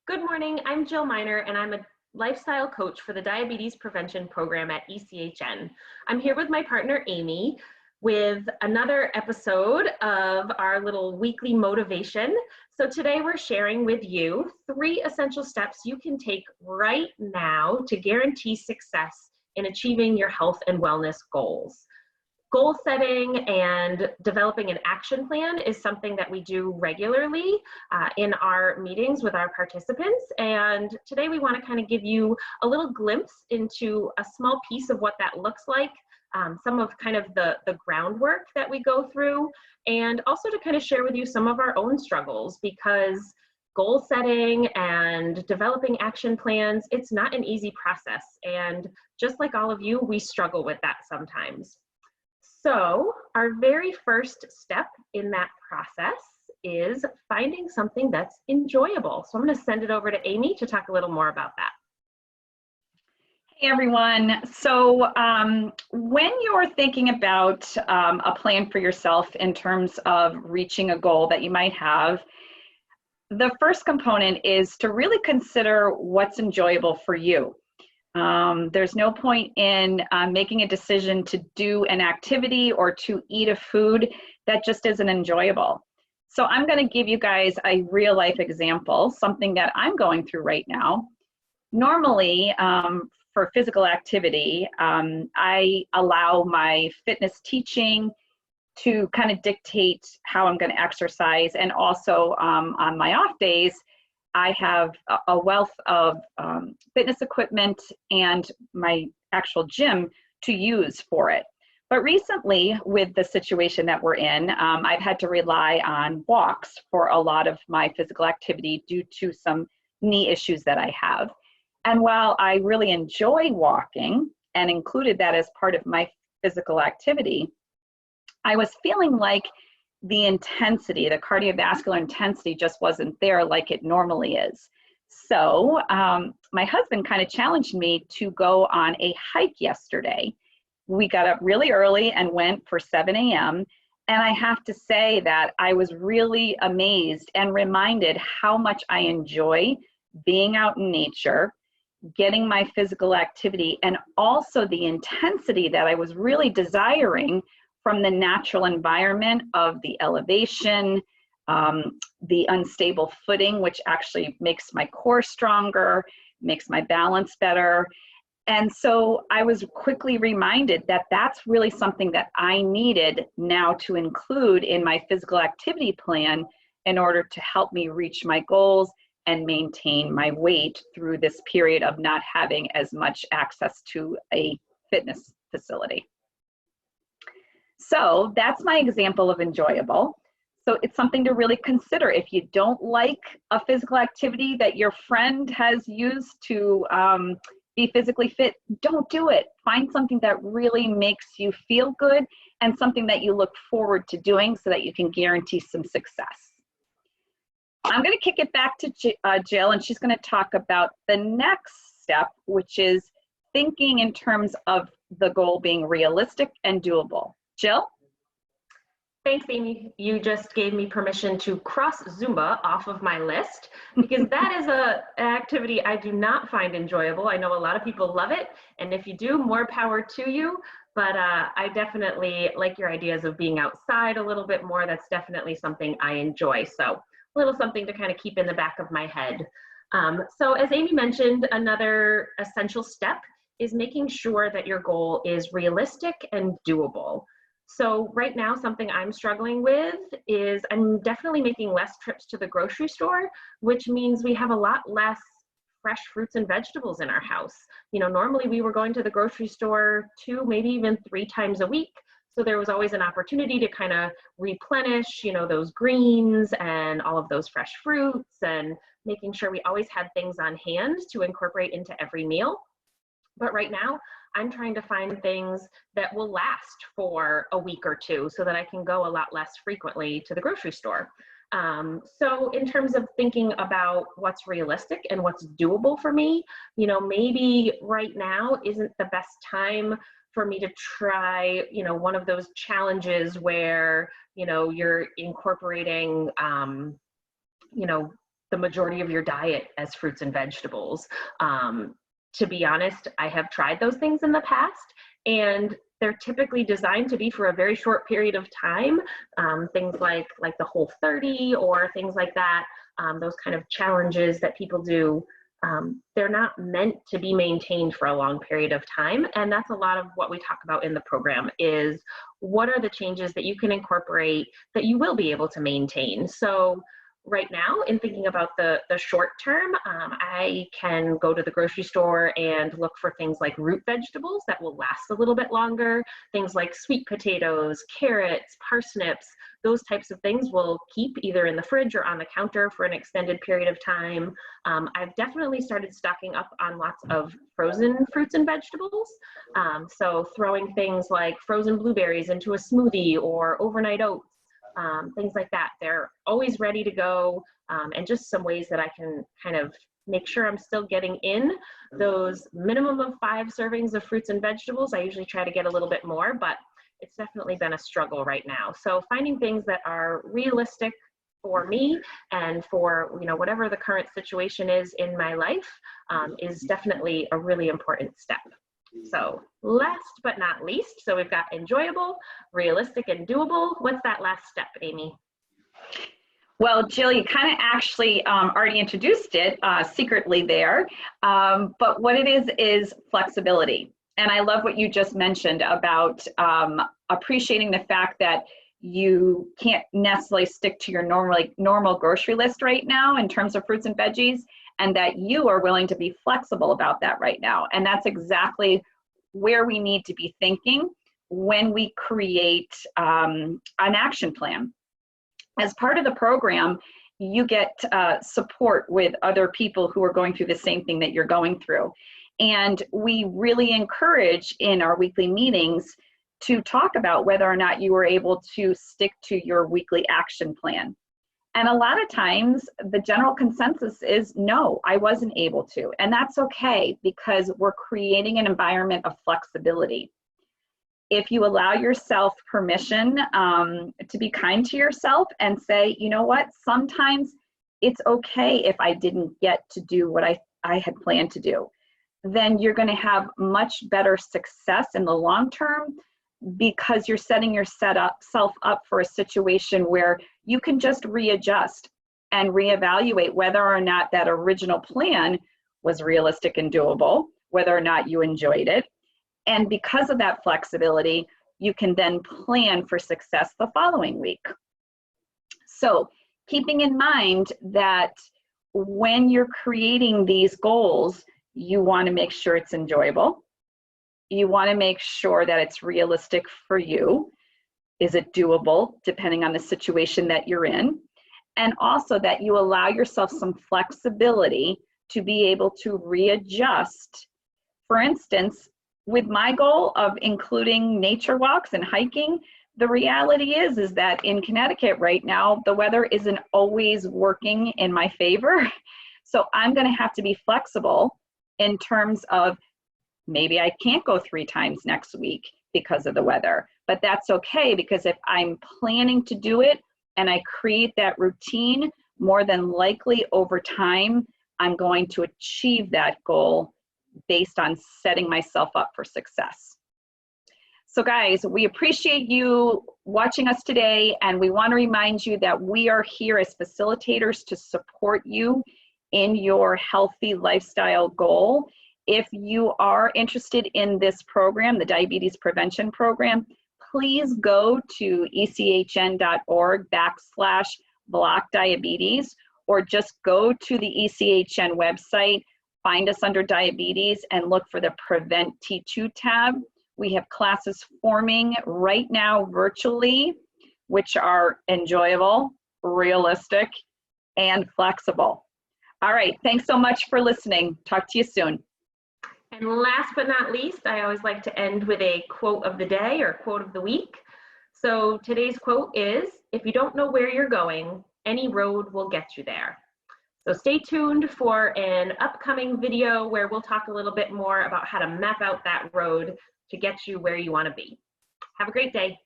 Good morning, I'm Jill Miner and I'm a lifestyle coach for the Diabetes Prevention Program at ECHN. I'm here with my partner Amy with another episode of our little weekly motivation. So today we're sharing with you 3 essential steps you can take right now to guarantee success in achieving your health and wellness goals. Goal setting and developing an action plan is something that we do regularly in our meetings with our participants. And today we want to kind of give you a little glimpse into a small piece of what that looks like, some of kind of the groundwork that we go through, and also to kind of share with you some of our own struggles, because goal setting and developing action plans, it's not an easy process. And just like all of you, we struggle with that sometimes. So our very first step in that process is finding something that's enjoyable. So I'm going to send it over to Amy to talk a little more about that. Hey everyone. So when you're thinking about a plan for yourself in terms of reaching a goal that you might have, the first component is to really consider what's enjoyable for you. There's no point in making a decision to do an activity or to eat a food that just isn't enjoyable. So I'm going to give you guys a real life example, something that I'm going through right now. Normally, for physical activity, I allow my fitness teaching to kind of dictate how I'm going to exercise, and also on my off days, I have a wealth of fitness equipment and my actual gym to use for it. But recently, with the situation that we're in, I've had to rely on walks for a lot of my physical activity due to some knee issues that I have. And while I really enjoy walking and included that as part of my physical activity, I was feeling like the intensity, the cardiovascular intensity just wasn't there like it normally is. So my husband kind of challenged me to go on a hike yesterday. We got up really early and went for 7 a.m. And I have to say that I was really amazed and reminded how much I enjoy being out in nature, getting my physical activity, and also the intensity that I was really desiring from the natural environment of the elevation, the unstable footing, which actually makes my core stronger, makes my balance better. And so I was quickly reminded that that's really something that I needed now to include in my physical activity plan in order to help me reach my goals and maintain my weight through this period of not having as much access to a fitness facility. So that's my example of enjoyable. So it's something to really consider. If you don't like a physical activity that your friend has used to be physically fit, don't do it. Find something that really makes you feel good and something that you look forward to doing so that you can guarantee some success. I'm going to kick it back to Jill, and she's going to talk about the next step, which is thinking in terms of the goal being realistic and doable. Jill? Thanks, Amy. You just gave me permission to cross Zumba off of my list, because that is an activity I do not find enjoyable. I know a lot of people love it, and if you do, more power to you. But I definitely like your ideas of being outside a little bit more. That's definitely something I enjoy. So a little something to kind of keep in the back of my head. So as Amy mentioned, another essential step is making sure that your goal is realistic and doable. So right now, something I'm struggling with is I'm definitely making less trips to the grocery store, which means we have a lot less fresh fruits and vegetables in our house. You know, normally we were going to the grocery store 2, maybe even 3 times a week. So there was always an opportunity to kind of replenish, you know, those greens and all of those fresh fruits, and making sure we always had things on hand to incorporate into every meal. But right now, I'm trying to find things that will last for a week or 2 so that I can go a lot less frequently to the grocery store. So in terms of thinking about what's realistic and what's doable for me, you know, maybe right now isn't the best time for me to try, you know, one of those challenges where, you know, you're incorporating, you know, the majority of your diet as fruits and vegetables. To be honest, I have tried those things in the past, and they're typically designed to be for a very short period of time. Things like the Whole30 or things like that, those kind of challenges that people do, they're not meant to be maintained for a long period of time. And that's a lot of what we talk about in the program is what are the changes that you can incorporate that you will be able to maintain. So right now, in thinking about the short term, I can go to the grocery store and look for things like root vegetables that will last a little bit longer. Things like sweet potatoes, carrots, parsnips, those types of things will keep either in the fridge or on the counter for an extended period of time. I've definitely started stocking up on lots of frozen fruits and vegetables. So throwing things like frozen blueberries into a smoothie or overnight oats. Things like that. They're always ready to go, and just some ways that I can kind of make sure I'm still getting in those minimum of 5 servings of fruits and vegetables. I usually try to get a little bit more, but it's definitely been a struggle right now. So finding things that are realistic for me and for, you know, whatever the current situation is in my life is definitely a really important step. So last but not least, so we've got enjoyable, realistic, and doable. What's that last step, Amy? Well, Jill, you kind of actually already introduced it secretly there, but what it is flexibility. And I love what you just mentioned about appreciating the fact that you can't necessarily stick to your normal grocery list right now in terms of fruits and veggies, and that you are willing to be flexible about that right now. And that's exactly where we need to be thinking when we create an action plan. As part of the program, you get support with other people who are going through the same thing that you're going through. And we really encourage in our weekly meetings to talk about whether or not you were able to stick to your weekly action plan. And a lot of times the general consensus is no, I wasn't able to. And that's okay, because we're creating an environment of flexibility. If you allow yourself permission to be kind to yourself and say, you know what, sometimes it's okay if I didn't get to do what I had planned to do, then you're going to have much better success in the long term, because you're setting yourself up for a situation where you can just readjust and reevaluate whether or not that original plan was realistic and doable, whether or not you enjoyed it. And because of that flexibility, you can then plan for success the following week. So keeping in mind that when you're creating these goals, you want to make sure it's enjoyable. You want to make sure that it's realistic for you. Is it doable, depending on the situation that you're in? And also that you allow yourself some flexibility to be able to readjust. For instance, with my goal of including nature walks and hiking, the reality is that in Connecticut right now, the weather isn't always working in my favor. So I'm going to have to be flexible in terms of maybe I can't go 3 times next week because of the weather, but that's okay, because if I'm planning to do it and I create that routine, more than likely over time, I'm going to achieve that goal based on setting myself up for success. So guys, we appreciate you watching us today, and we want to remind you that we are here as facilitators to support you in your healthy lifestyle goal. If you are interested in this program, the Diabetes Prevention Program, please go to echn.org/block-diabetes, or just go to the ECHN website, find us under diabetes, and look for the Prevent T2 tab. We have classes forming right now virtually, which are enjoyable, realistic, and flexible. All right, thanks so much for listening. Talk to you soon. And last but not least, I always like to end with a quote of the day or quote of the week. So today's quote is, "If you don't know where you're going, any road will get you there." So stay tuned for an upcoming video where we'll talk a little bit more about how to map out that road to get you where you want to be. Have a great day.